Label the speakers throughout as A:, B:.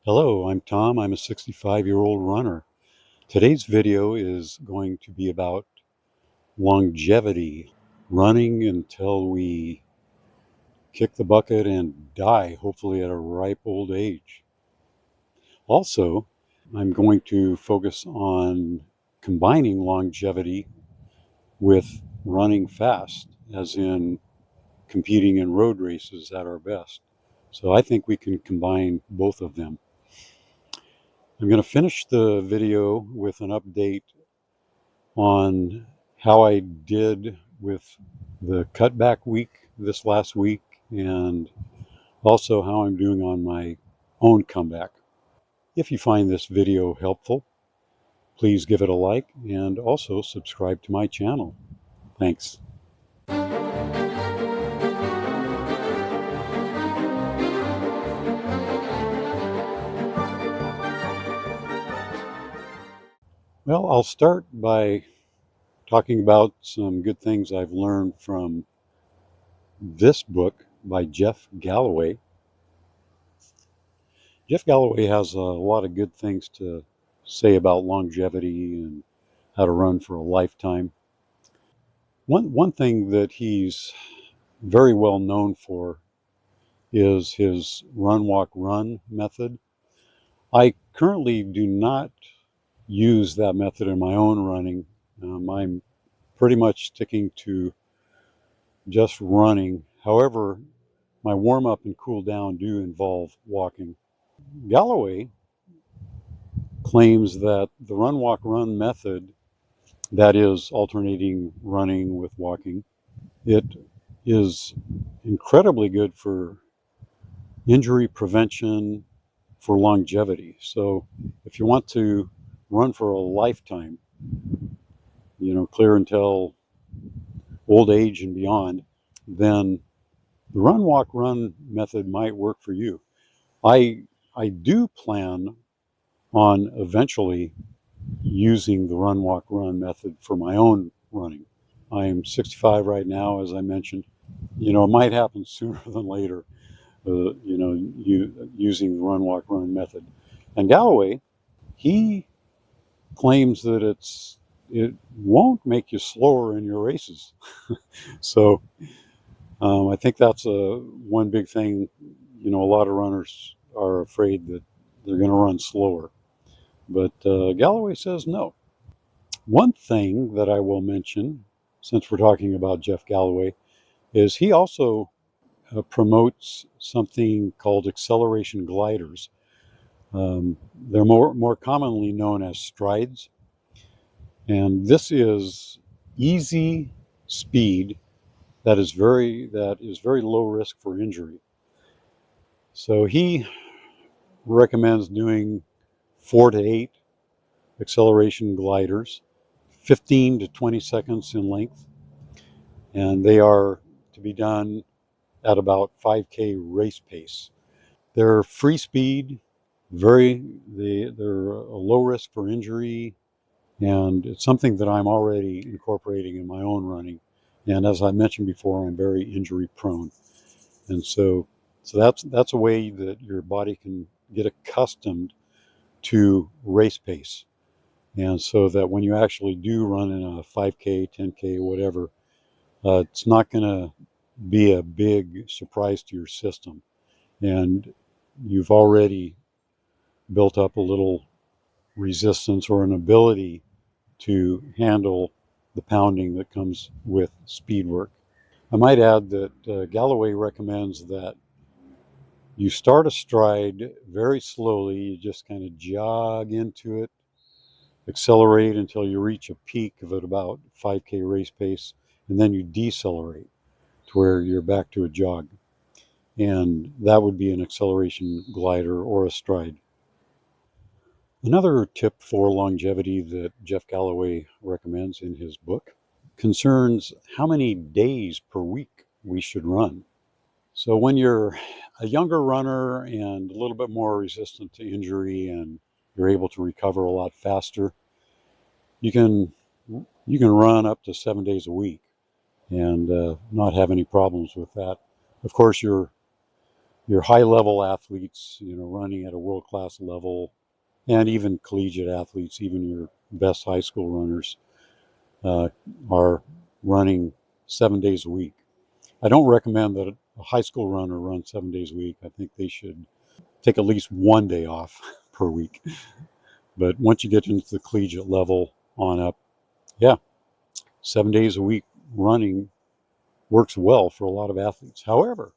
A: Hello, I'm Tom. I'm a 65-year-old runner. Today's video is going to be about longevity, running until we kick the bucket and die, hopefully at a ripe old age. Also, I'm going to focus on combining longevity with running fast, as in competing in road races at our best. So I think we can combine both of them. I'm going to finish the video with an update on how I did with the cutback week this last week, and also how I'm doing on my own comeback. If you find this video helpful, please give it a like and also subscribe to my channel. Thanks. Well, I'll start by talking about some good things I've learned from this book by Jeff Galloway. Jeff Galloway has a lot of good things to say about longevity and how to run for a lifetime. One thing that he's very well known for is his run, walk, run method. I currently do not use that method in my own running. I'm pretty much sticking to just running. However, my warm up and cool down do involve walking. Galloway claims that the run, walk, run method, that is alternating running with walking, it is incredibly good for injury prevention, for longevity. So if you want to run for a lifetime, clear until old age and beyond, then the run, walk, run method might work for you. I do plan on eventually using the run, walk, run method for my own running. I'm 65 right now, as I mentioned. It might happen sooner than later, using the run, walk, run method. And Galloway, he claims that it won't make you slower in your races. So I think that's one big thing. A lot of runners are afraid that they're going to run slower. But Galloway says no. One thing that I will mention, since we're talking about Jeff Galloway, is he also promotes something called acceleration gliders. They're more commonly known as strides. And this is easy speed that is very low risk for injury. So he recommends doing 4 to 8 acceleration gliders, 15 to 20 seconds in length, and they are to be done at about 5K race pace. They're free speed, they're a low risk for injury, and it's something that I'm already incorporating in my own running. And as I mentioned before, I'm very injury prone, and so that's a way that your body can get accustomed to race pace, and so that when you actually do run in a 5K, 10K, whatever, it's not going to be a big surprise to your system, and you've already built up a little resistance or an ability to handle the pounding that comes with speed work. I might add that Galloway recommends that you start a stride very slowly. You just kind of jog into it, accelerate until you reach a peak of at about 5K race pace, and then you decelerate to where you're back to a jog. And that would be an acceleration glider or a stride. Another tip for longevity that Jeff Galloway recommends in his book concerns how many days per week we should run. So when you're a younger runner and a little bit more resistant to injury and you're able to recover a lot faster, you can run up to 7 days a week and not have any problems with that. Of course, your your high-level athletes, running at a world-class level, and even collegiate athletes, even your best high school runners, uh, are running 7 days a week. I don't recommend that a high school runner run 7 days a week. I think they should take at least one day off per week. But once you get into the collegiate level on up, yeah, 7 days a week running works well for a lot of athletes. However,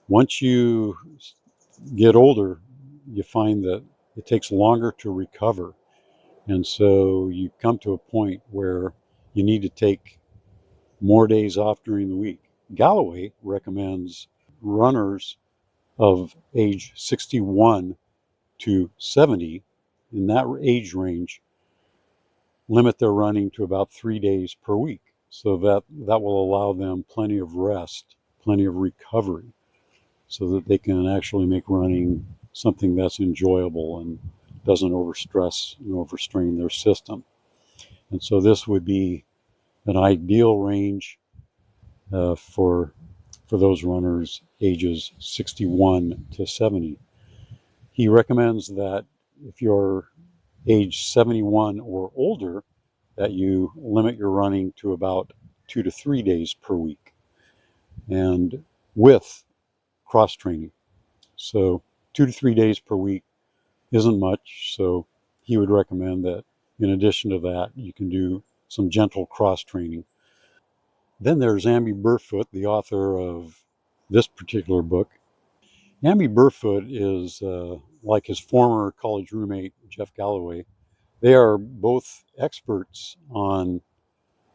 A: once you get older, you find that it takes longer to recover. And so you come to a point where you need to take more days off during the week. Galloway recommends runners of age 61 to 70, in that age range, limit their running to about 3 days per week. So that will allow them plenty of rest, plenty of recovery, so that they can actually make running something that's enjoyable and doesn't overstress and overstrain their system. And so this would be an ideal range for those runners ages 61 to 70. He recommends that if you're age 71 or older, that you limit your running to about 2 to 3 days per week, and with cross training. So 2 to 3 days per week isn't much, so he would recommend that in addition to that, you can do some gentle cross training. Then there's Amby Burfoot, the author of this particular book. Amby Burfoot is like his former college roommate, Jeff Galloway. They are both experts on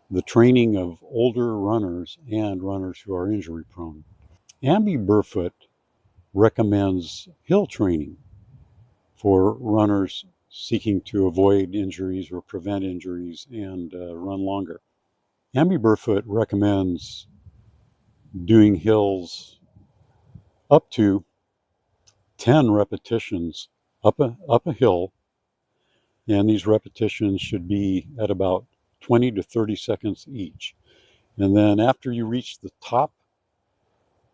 A: the training of older runners and runners who are injury prone. Amby Burfoot recommends hill training for runners seeking to avoid injuries or prevent injuries and run longer. Amby Burfoot recommends doing hills up to 10 repetitions up a hill, and these repetitions should be at about 20 to 30 seconds each. And then after you reach the top,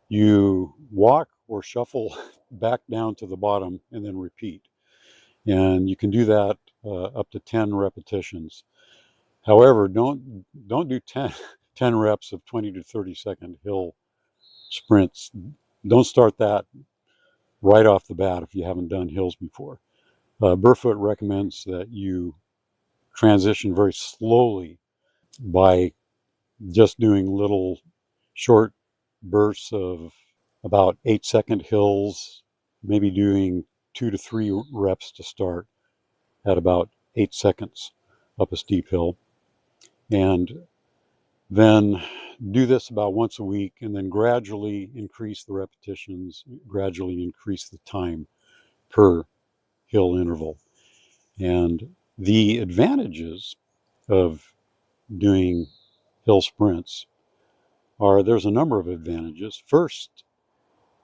A: you walk or shuffle back down to the bottom and then repeat. And you can do that up to 10 repetitions. However, don't do 10 reps of 20 to 30 second hill sprints. Don't start that right off the bat if you haven't done hills before. Burfoot recommends that you transition very slowly by just doing little short bursts of about 8-second hills, maybe doing 2 to 3 reps to start at about 8 seconds up a steep hill. And then do this about once a week, and then gradually increase the repetitions, gradually increase the time per hill interval. And the advantages of doing hill sprints there's a number of advantages.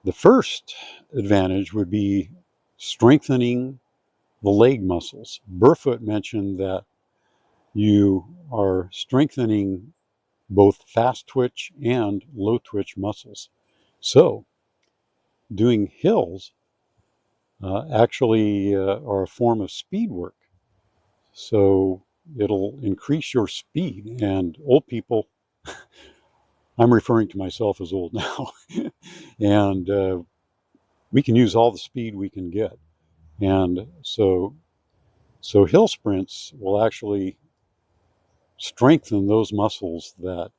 A: The first advantage would be strengthening the leg muscles. Burfoot mentioned that you are strengthening both fast twitch and low twitch muscles. So doing hills actually are a form of speed work. So it'll increase your speed, and old people, I'm referring to myself as old now, and we can use all the speed we can get. And so hill sprints will actually strengthen those muscles, that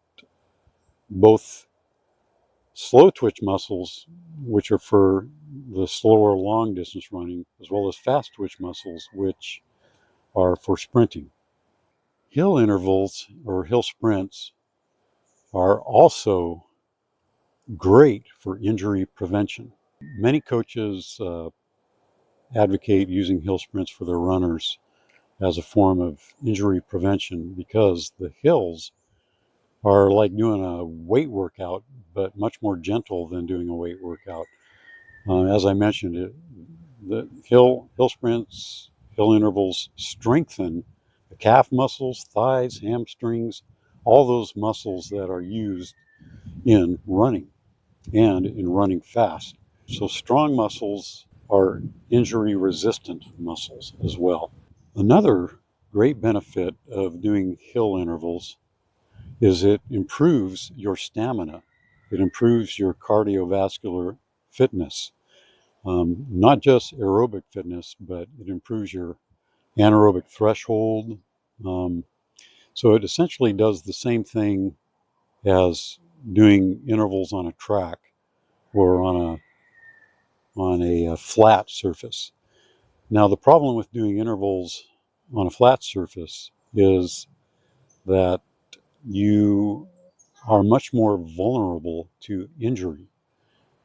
A: both slow twitch muscles, which are for the slower long distance running, as well as fast twitch muscles, which are for sprinting. Hill intervals or hill sprints are also great for injury prevention. Many coaches advocate using hill sprints for their runners as a form of injury prevention, because the hills are like doing a weight workout, but much more gentle than doing a weight workout. As I mentioned, the hill sprints, hill intervals strengthen the calf muscles, thighs, hamstrings, all those muscles that are used in running and in running fast. So strong muscles are injury-resistant muscles as well. Another great benefit of doing hill intervals is it improves your stamina. It improves your cardiovascular fitness. Not just aerobic fitness, but it improves your anaerobic threshold. So it essentially does the same thing as doing intervals on a track or on a flat surface. Now, the problem with doing intervals on a flat surface is that you are much more vulnerable to injury.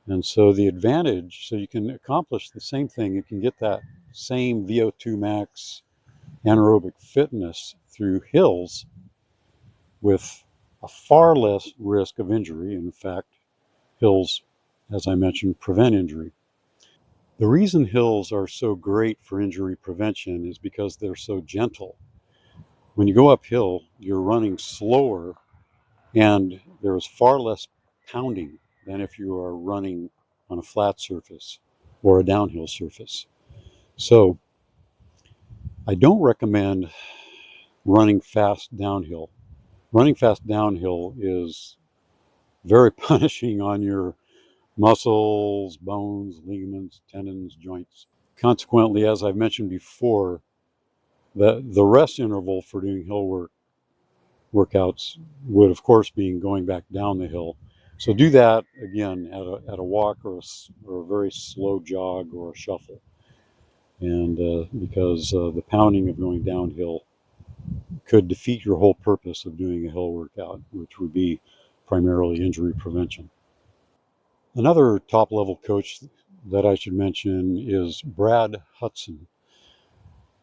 A: And so the advantage, so you can accomplish the same thing, you can get that same VO2 max anaerobic fitness through hills with a far less risk of injury. In fact, hills, as I mentioned, prevent injury. The reason hills are so great for injury prevention is because they're so gentle. When you go uphill, you're running slower and there is far less pounding than if you are running on a flat surface or a downhill surface. So I don't recommend running fast downhill. Running fast downhill is very punishing on your muscles, bones, ligaments, tendons, joints. Consequently, as I've mentioned before, the rest interval for doing workouts would, of course, be going back down the hill. So do that again at a walk or a very slow jog or a shuffle. And because the pounding of going downhill could defeat your whole purpose of doing a hill workout, which would be primarily injury prevention. Another top level coach that I should mention is Brad Hudson.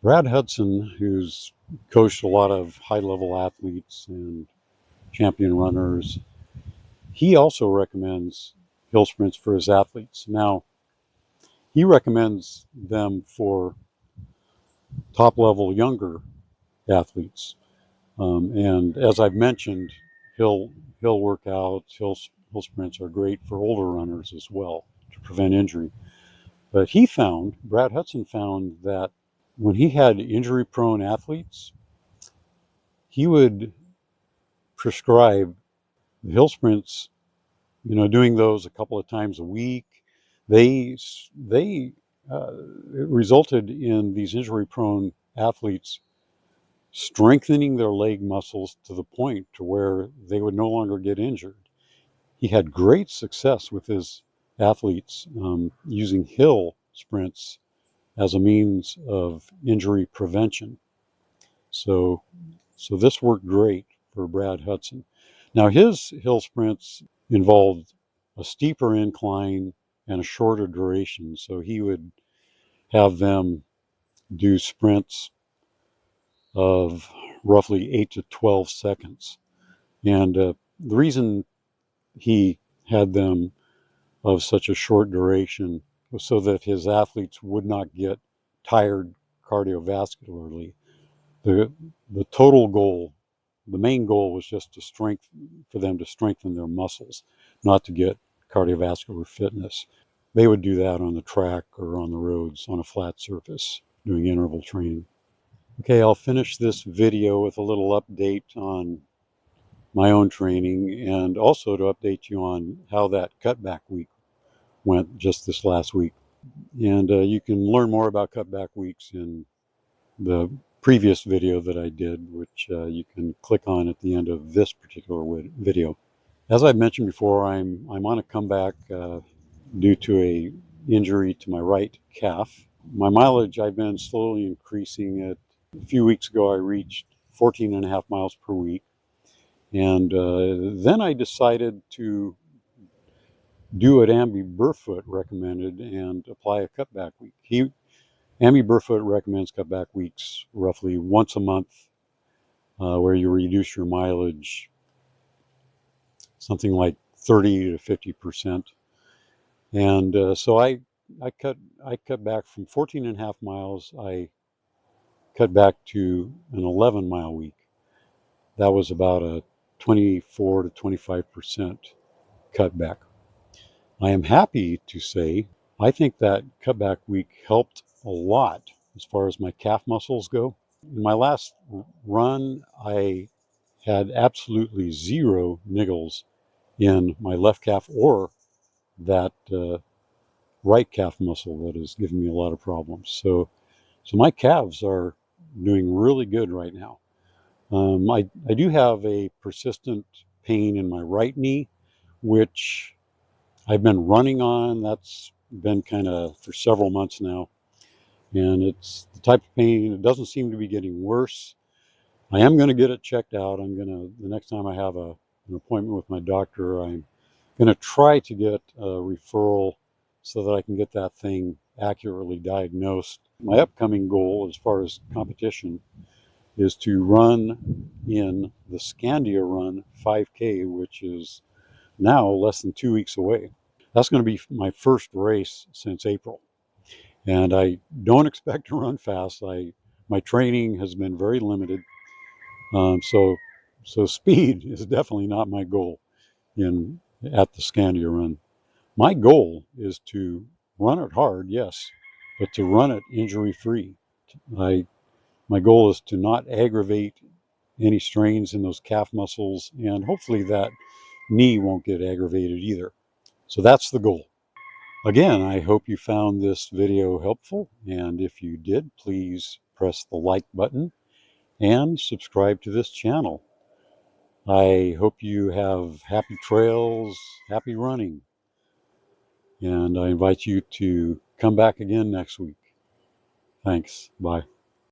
A: Brad Hudson, who's coached a lot of high level athletes and champion runners, he also recommends hill sprints for his athletes. Now, he recommends them for top level younger athletes. And as I've mentioned, hill workouts, hill sprints are great for older runners as well to prevent injury. But Brad Hudson found that when he had injury prone athletes, he would prescribe the hill sprints, doing those a couple of times a week. They it resulted in these injury prone athletes strengthening their leg muscles to the point to where they would no longer get injured. He had great success with his athletes using hill sprints as a means of injury prevention. So this worked great for Brad Hudson. Now his hill sprints involved a steeper incline and a shorter duration. So he would have them do sprints of roughly 8 to 12 seconds. And the reason he had them of such a short duration was so that his athletes would not get tired cardiovascularly. The total goal, the main goal was just for them to strengthen their muscles, not to get cardiovascular fitness. They would do that on the track or on the roads on a flat surface doing interval training. Okay, I'll finish this video with a little update on my own training and also to update you on how that cutback week went just this last week. And you can learn more about cutback weeks in the previous video that I did, which you can click on at the end of this particular video. As I mentioned before, I'm on a comeback due to a injury to my right calf. My mileage, I've been slowly increasing it. A few weeks ago, I reached 14 and a half miles per week. And then I decided to do what Amby Burfoot recommended and apply a cutback week. Amby Burfoot recommends cutback weeks roughly once a month, where you reduce your mileage something like 30 to 50%. And so I cut back from 14 and a half miles. I cut back to an 11-mile week. That was about a 24 to 25% cutback. I am happy to say I think that cutback week helped a lot as far as my calf muscles go. In my last run, I had absolutely zero niggles in my left calf or that right calf muscle that is giving me a lot of problems. So my calves are doing really good right now. I do have a persistent pain in my right knee, which I've been running on. That's been kind of for several months now. And it's the type of pain, it doesn't seem to be getting worse. I am going to get it checked out. The next time I have an appointment with my doctor, I'm going to try to get a referral so that I can get that thing accurately diagnosed. My upcoming goal as far as competition is to run in the Scandia Run 5K, which is now less than 2 weeks away. That's going to be my first race since April. And I don't expect to run fast. My training has been very limited. So speed is definitely not my goal at the Scandia Run. My goal is to run it hard, yes, but to run it injury free. My goal is to not aggravate any strains in those calf muscles, and hopefully that knee won't get aggravated either. So that's the goal. Again, I hope you found this video helpful, and if you did, please press the like button and subscribe to this channel. I hope you have happy trails, happy running, and I invite you to come back again next week. Thanks. Bye.